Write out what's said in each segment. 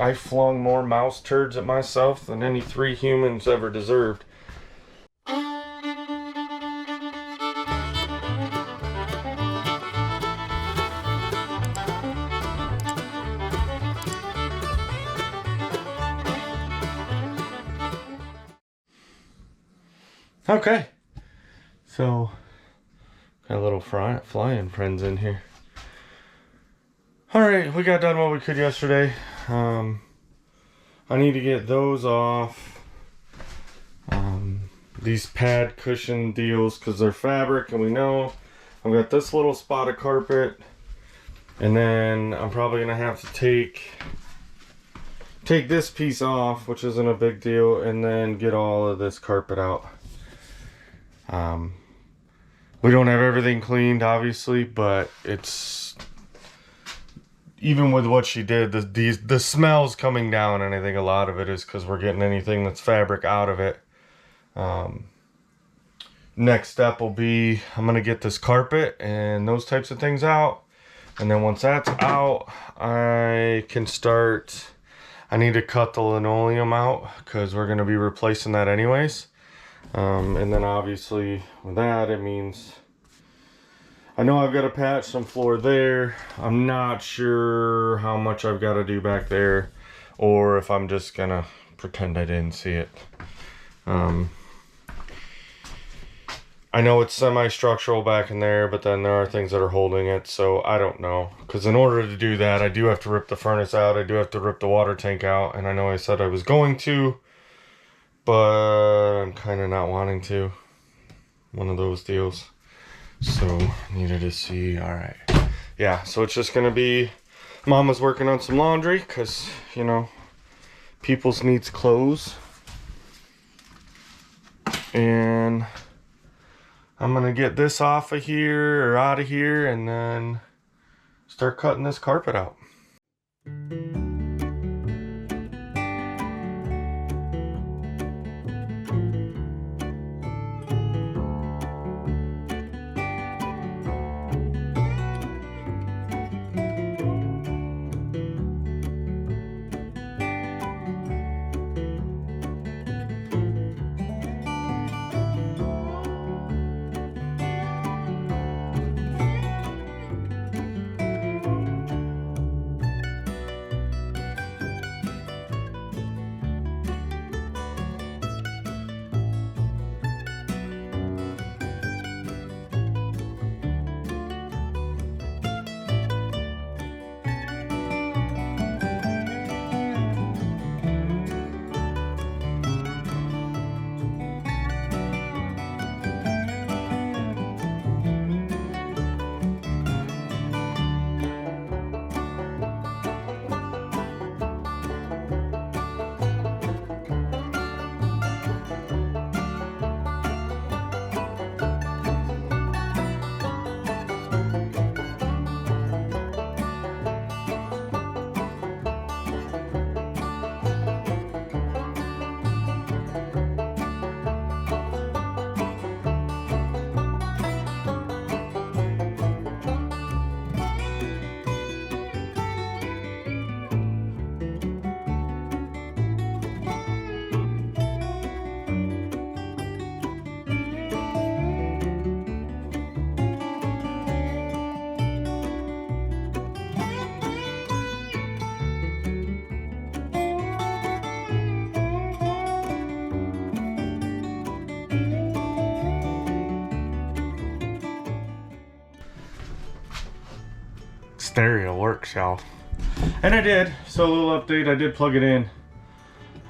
I flung more mouse turds at myself than any 3 humans ever deserved. Okay, so got a little flying friends in here. All right, we got done what we could yesterday. I need to get those off. These pad cushion deals, because they're fabric, and we know I've got this little spot of carpet, and then I'm probably gonna have to take this piece off, which isn't a big deal, and then get all of this carpet out. We don't have everything cleaned, obviously, but it's, even with what she did, the smell's coming down, and I think a lot of it is because we're getting anything that's fabric out of it. Next step will be, I'm gonna get this carpet and those types of things out, and then once that's out, I can start. I need to cut the linoleum out because we're gonna be replacing that anyways. And then obviously with that, it means I know I've got to patch some floor there. I'm not sure how much I've got to do back there, or if I'm just gonna pretend I didn't see it. I know it's semi-structural back in there, but then there are things that are holding it, so I don't know. Because in order to do that, I do have to rip the furnace out, I do have to rip the water tank out, and I know I said I was going to, but I'm kind of not wanting to. One of those deals. So, needed to see. Alright. Yeah, so it's just gonna be, Mama's working on some laundry, because, you know, people's needs clothes. And I'm gonna get this off of here, or out of here, and then start cutting this carpet out. Stereo works, y'all. And I did. So a little update, I did plug it in.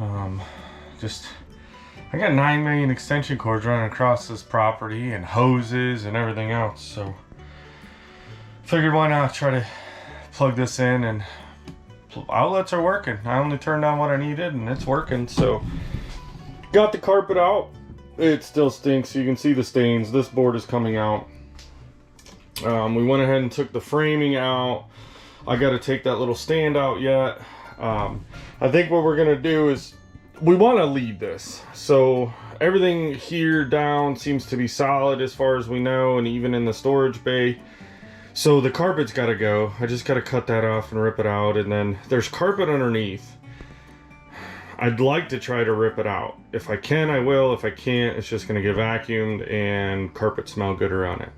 I got 9 million extension cords running across this property, and hoses and everything else. So figured why not try to plug this in, and outlets are working. I only turned on what I needed and it's working. So got the carpet out. It still stinks. You can see the stains. This board is coming out. We went ahead and took the framing out. I got to take that little stand out yet. I think what we're going to do is we want to leave this. So everything here down seems to be solid as far as we know, and even in the storage bay. So the carpet's got to go. I just got to cut that off and rip it out. And then there's carpet underneath. I'd like to try to rip it out. If I can, I will. If I can't, it's just going to get vacuumed and carpet smell good around it.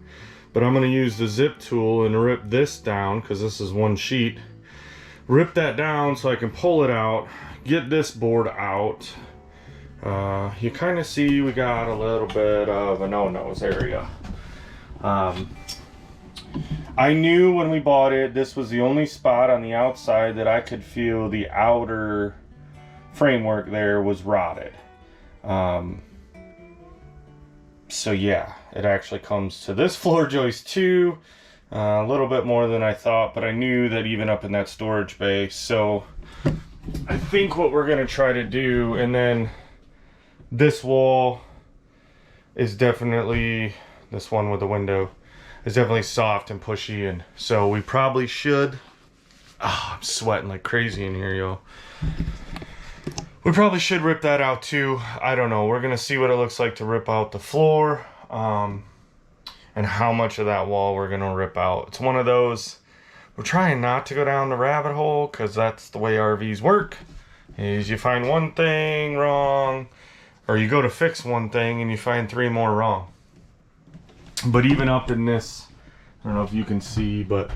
But I'm going to use the zip tool and rip this down, because this is one sheet. Rip that down so I can pull it out, get this board out. You kind of see we got a little bit of a no-nose area. I knew when we bought it, this was the only spot on the outside that I could feel the outer framework there was rotted. So yeah, it actually comes to this floor joist too. A little bit more than I thought, but I knew that even up in that storage bay. So I think what we're gonna try to do, and then this wall is definitely, this one with the window, is definitely soft and pushy, and so we probably should, I'm sweating like crazy in here, y'all. We probably should rip that out too. I don't know. We're gonna see what it looks like to rip out the floor, and how much of that wall we're gonna rip out. It's one of those, we're trying not to go down the rabbit hole, because that's the way RVs work, is you find one thing wrong, or you go to fix one thing and you find 3 more wrong. But even up in this, I don't know if you can see, but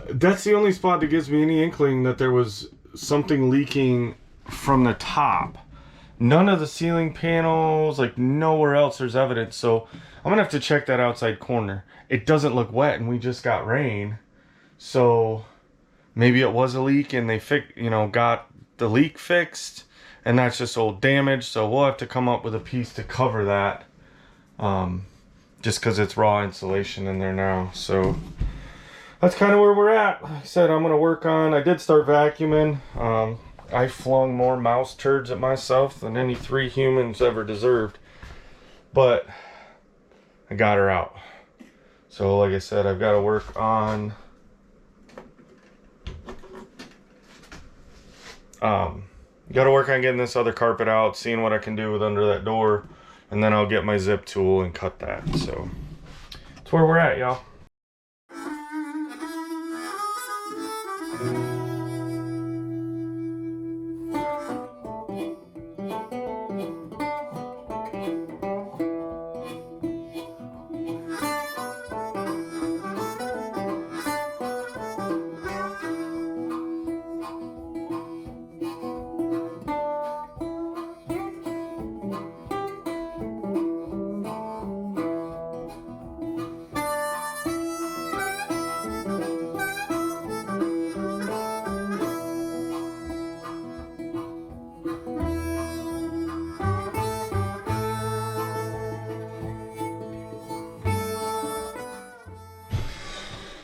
that's the only spot that gives me any inkling that there was something leaking from the top. None of the ceiling panels, like nowhere else there's evidence. So I'm gonna have to check that outside corner. It doesn't look wet and we just got rain. So maybe it was a leak and they got the leak fixed, and that's just old damage. So we'll have to come up with a piece to cover that. Just because it's raw insulation in there now. So that's kind of where we're at. Like I said, I'm going to work on, I did start vacuuming. I flung more mouse turds at myself than any 3 humans ever deserved. But I got her out. So like I said, I've got to work on getting this other carpet out, seeing what I can do with under that door. And then I'll get my zip tool and cut that. So that's where we're at, y'all.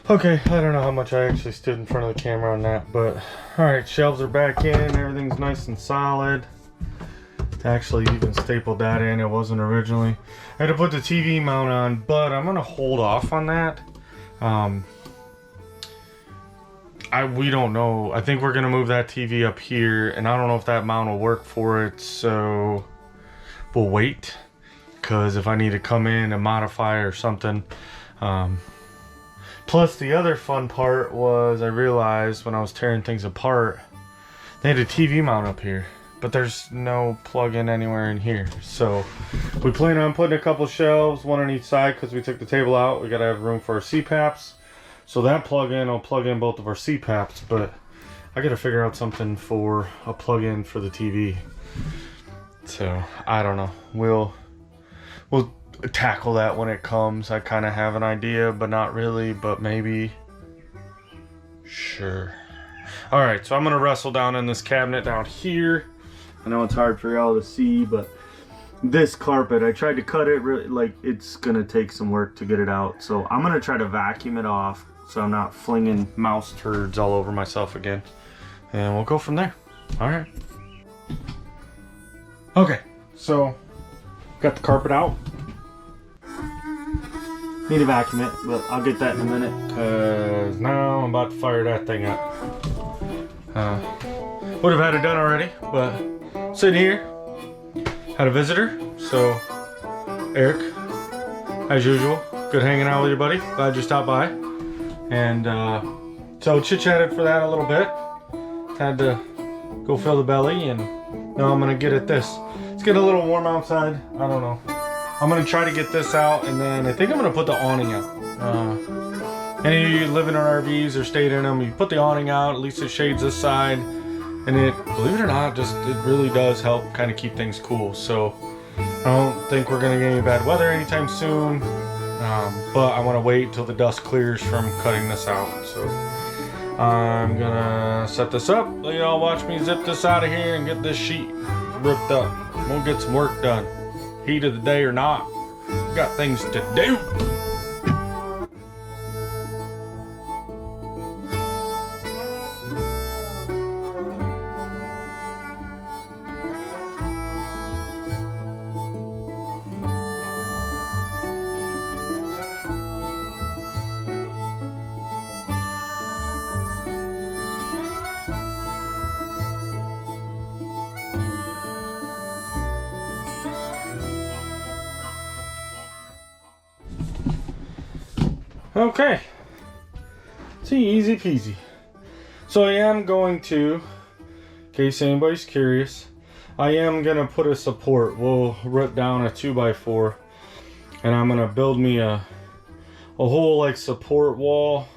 Okay, I don't know how much I actually stood in front of the camera on that, but alright, shelves are back in, everything's nice and solid. Actually even stapled that in, it wasn't originally. I had to put the TV mount on, but I'm gonna hold off on that. We don't know. I think we're gonna move that TV up here, and I don't know if that mount will work for it, so we'll wait. Because if I need to come in and modify or something. Plus the other fun part was I realized when I was tearing things apart, they had a TV mount up here, but there's no plug-in anywhere in here. So we plan on putting a couple shelves, one on each side, because we took the table out. We gotta have room for our CPAPs. So that plug-in will plug in both of our CPAPs, but I gotta figure out something for a plug-in for the TV. So I don't know. We'll tackle that when it comes. I kind of have an idea, but not really, but maybe. Sure. All right, so I'm gonna wrestle down in this cabinet down here. I know it's hard for y'all to see, but this carpet, I tried to cut it really, like it's gonna take some work to get it out. So I'm gonna try to vacuum it off so I'm not flinging mouse turds all over myself again. And we'll go from there. All right. Okay, so got the carpet out. Need to vacuum it, but I'll get that in a minute, because now I'm about to fire that thing up. Would have had it done already, but sitting here, had a visitor, so Eric, as usual, good hanging out with your buddy. Glad you stopped by. And so chit-chatted for that a little bit. Had to go fill the belly, and now I'm gonna get at this. It's getting a little warm outside. I don't know. I'm gonna try to get this out, and then I think I'm gonna put the awning out. Any of you living in RVs or stayed in them, you put the awning out, at least it shades this side, and it, believe it or not, it really does help kind of keep things cool. So I don't think we're gonna get any bad weather anytime soon, but I want to wait till the dust clears from cutting this out. So I'm gonna set this up, let y'all watch me zip this out of here and get this sheet ripped up. We'll get some work done. Heat of the day or not, got things to do. Okay, see, easy peasy. So I am going to, in case anybody's curious, I am gonna put a support. We'll rip down a 2x4, and I'm gonna build me a whole like support wall,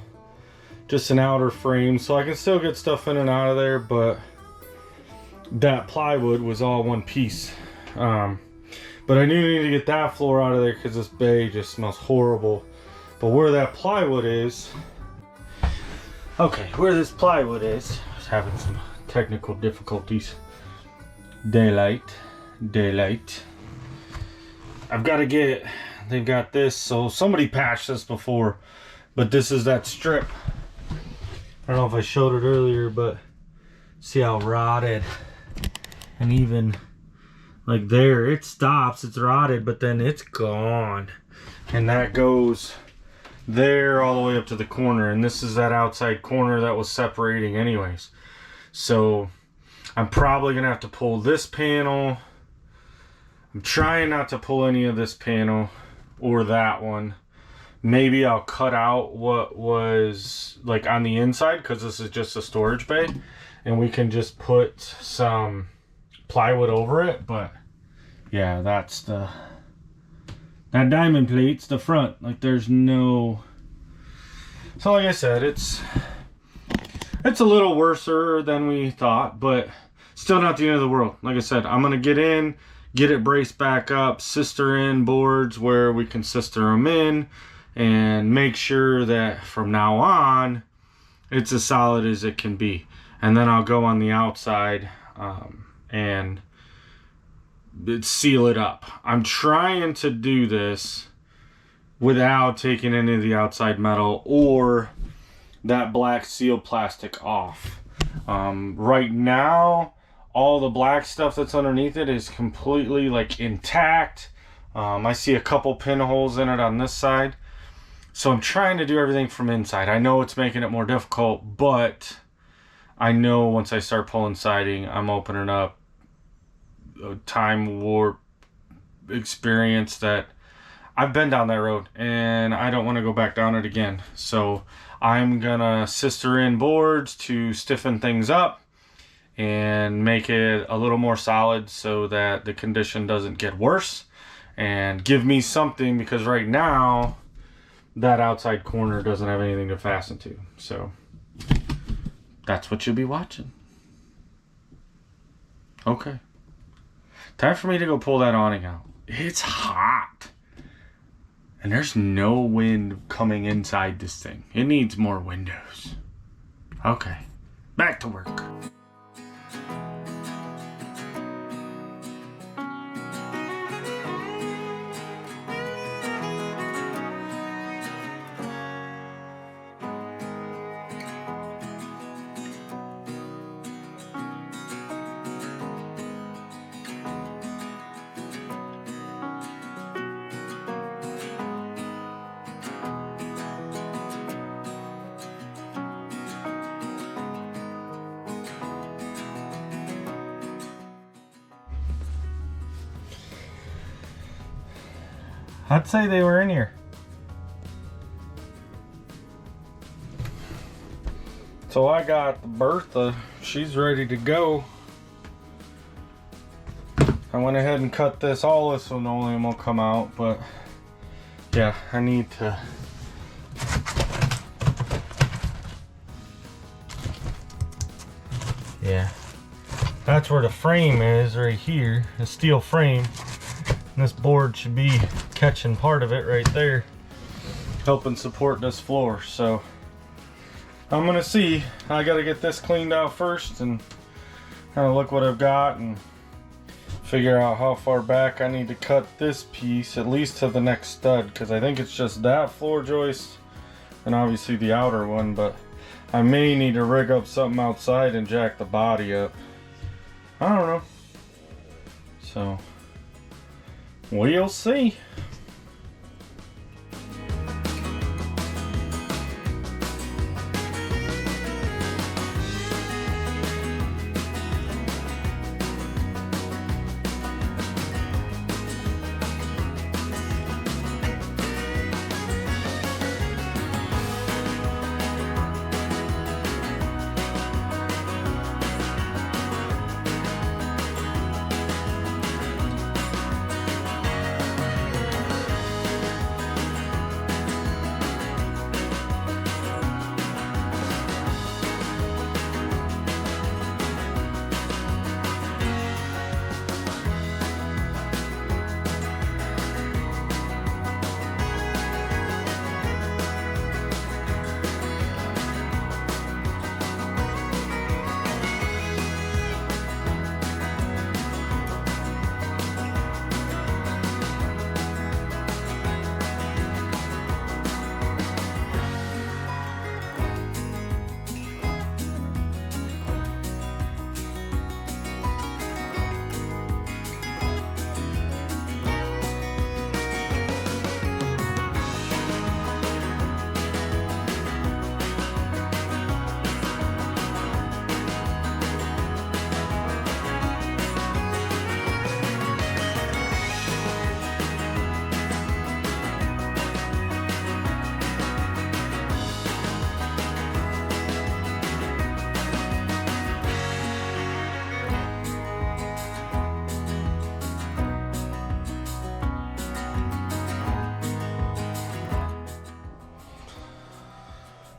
just an outer frame, so I can still get stuff in and out of there. But that plywood was all one piece. But I do need to get that floor out of there because this bay just smells horrible. But where that plywood is, okay, where this plywood is, I was having some technical difficulties. Daylight. I've got to get, they've got this, so somebody patched this before, but this is that strip. I don't know if I showed it earlier, but see how rotted, and even like there, it stops, it's rotted, but then it's gone. And that goes there all the way up to the corner, and this is that outside corner that was separating anyways. So I'm probably gonna have to pull this panel. I'm trying not to pull any of this panel or that one. Maybe I'll cut out what was like on the inside, because this is just a storage bay, and we can just put some plywood over it. But yeah, that's the, that diamond plate's the front. Like there's no, so like I said, it's a little worser than we thought, but still not the end of the world. Like I said, I'm gonna get in, get it braced back up, sister in boards where we can sister them in, and make sure that from now on it's as solid as it can be. And then I'll go on the outside and seal it up. I'm trying to do this without taking any of the outside metal or that black seal plastic off. Right now, all the black stuff that's underneath it is completely like intact. I see a couple pinholes in it on this side. So I'm trying to do everything from inside. I know it's making it more difficult, but I know once I start pulling siding, I'm opening up a time warp experience that I've been down that road, and I don't want to go back down it again. So I'm gonna sister in boards to stiffen things up and make it a little more solid so that the condition doesn't get worse, and give me something, because right now that outside corner doesn't have anything to fasten to. So that's what you'll be watching. Okay, time for me to go pull that awning out. It's hot, and there's no wind coming inside this thing. It needs more windows. Okay, back to work. I'd say they were in here. So I got Bertha, she's ready to go. I went ahead and cut this. All this linoleum will come out, but yeah, I need to that's where the frame is, right here, the steel frame. And this board should be catching part of it right there, helping support this floor. So I'm gonna see. I gotta get this cleaned out first and kind of look what I've got and figure out how far back I need to cut this piece, at least to the next stud, because I think it's just that floor joist and obviously the outer one, but I may need to rig up something outside and jack the body up. I don't know. So we'll see.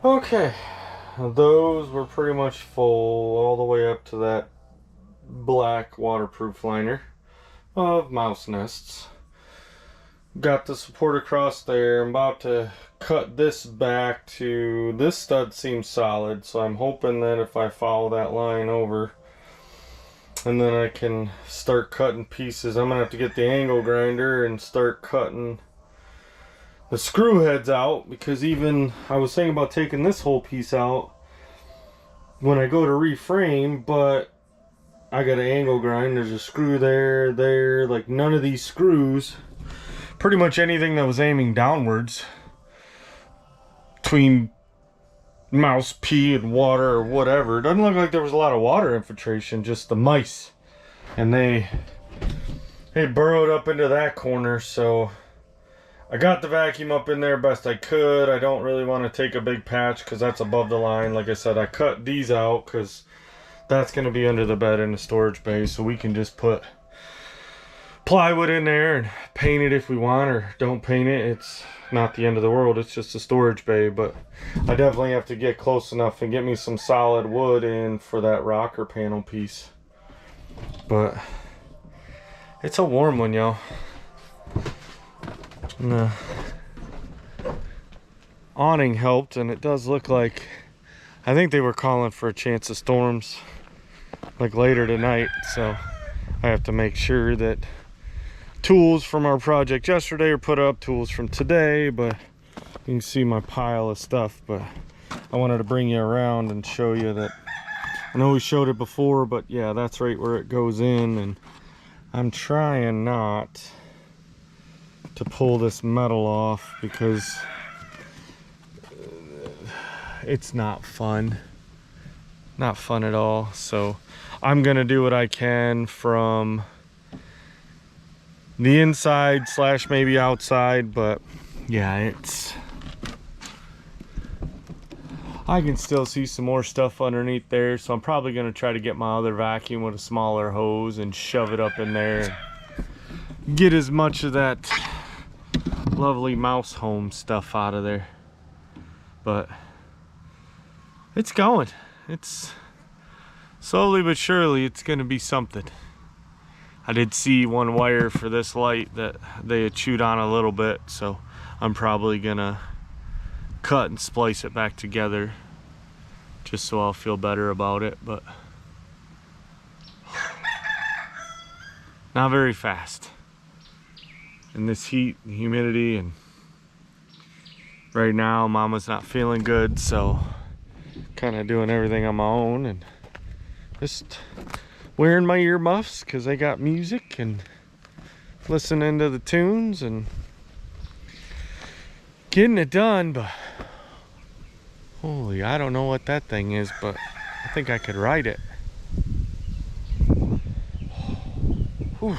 Okay, those were pretty much full all the way up to that black waterproof liner of mouse nests. Got the support across there. I'm about to cut this back to, this stud seems solid, so I'm hoping that if I follow that line over and then I can start cutting pieces. I'm gonna have to get the angle grinder and start cutting the screw heads out, because even I was thinking about taking this whole piece out when I go to reframe, but I got an angle grind. There's a screw there, like none of these screws, pretty much anything that was aiming downwards between mouse pee and water or whatever. It doesn't look like there was a lot of water infiltration, just the mice, and they burrowed up into that corner. So I got the vacuum up in there best I could. I don't really want to take a big patch because that's above the line. Like I said, I cut these out because that's going to be under the bed in the storage bay, so we can just put plywood in there and paint it if we want, or don't paint it. It's not the end of the world. It's just a storage bay, but I definitely have to get close enough and get me some solid wood in for that rocker panel piece. But it's a warm one, y'all. The awning helped, and it does look like, I think they were calling for a chance of storms like later tonight, so I have to make sure that tools from our project yesterday are put up, tools from today. But you can see my pile of stuff. But I wanted to bring you around and show you that, I know we showed it before, but yeah, that's right where it goes in. And I'm trying not to pull this metal off because it's not fun at all. So I'm gonna do what I can from the inside slash maybe outside, but yeah, I can still see some more stuff underneath there, so I'm probably going to try to get my other vacuum with a smaller hose and shove it up in there and get as much of that lovely mouse home stuff out of there. But it's going. It's slowly but surely it's going to be something. I did see one wire for this light that they had chewed on a little bit, so I'm probably going to cut and splice it back together just so I'll feel better about it. But not very fast in this heat and humidity, and right now Mama's not feeling good, so kind of doing everything on my own and just wearing my earmuffs because they got music and listening to the tunes and getting it done. But holy, I don't know what that thing is, but I think I could ride it. Whew.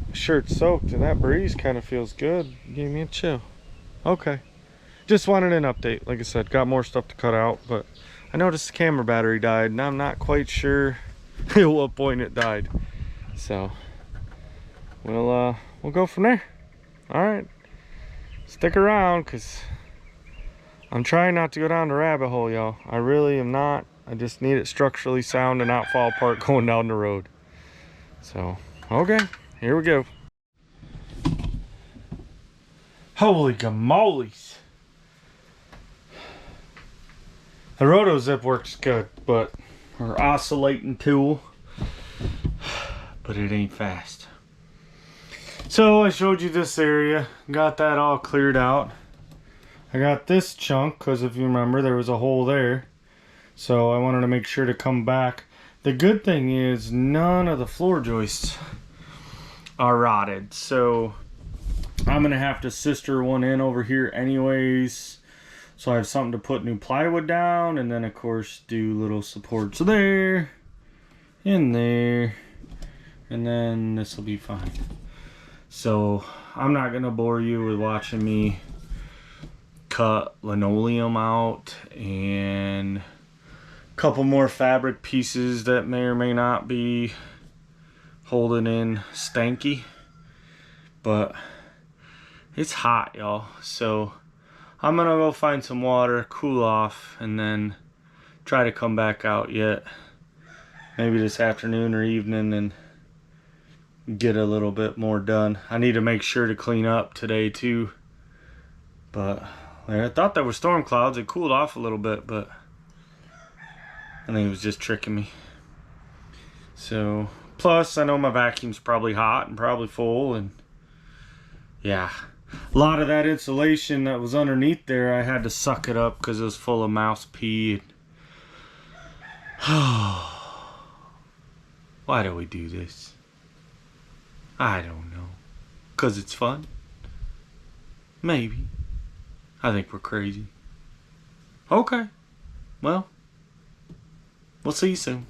My shirt's soaked and that breeze kind of feels good. Gave me a chill. Okay. Just wanted an update. Like I said, got more stuff to cut out, but I noticed the camera battery died and I'm not quite sure at what point it died. So we'll go from there. All right. Stick around because I'm trying not to go down the rabbit hole, y'all. I really am not. I just need it structurally sound and not fall apart going down the road. So, okay, here we go. Holy gamoles. The roto zip works good, but our oscillating tool, but it ain't fast. So I showed you this area, got that all cleared out. I got this chunk because if you remember there was a hole there, so I wanted to make sure to come back. The good thing is none of the floor joists are rotted, so I'm gonna have to sister one in over here anyways, so I have something to put new plywood down, and then of course do little supports there in there, and then this will be fine. So I'm not gonna bore you with watching me cut linoleum out and a couple more fabric pieces that may or may not be holding in stanky, but it's hot, y'all, so I'm gonna go find some water, cool off, and then try to come back out yet maybe this afternoon or evening and get a little bit more done. I need to make sure to clean up today too, but I thought there were storm clouds. It cooled off a little bit, but I think it was just tricking me. So, plus I know my vacuum's probably hot and probably full, and yeah, a lot of that insulation that was underneath there, I had to suck it up because it was full of mouse pee. Why do we do this? I don't know. 'Cause it's fun? Maybe. I think we're crazy. Okay. Well, we'll see you soon.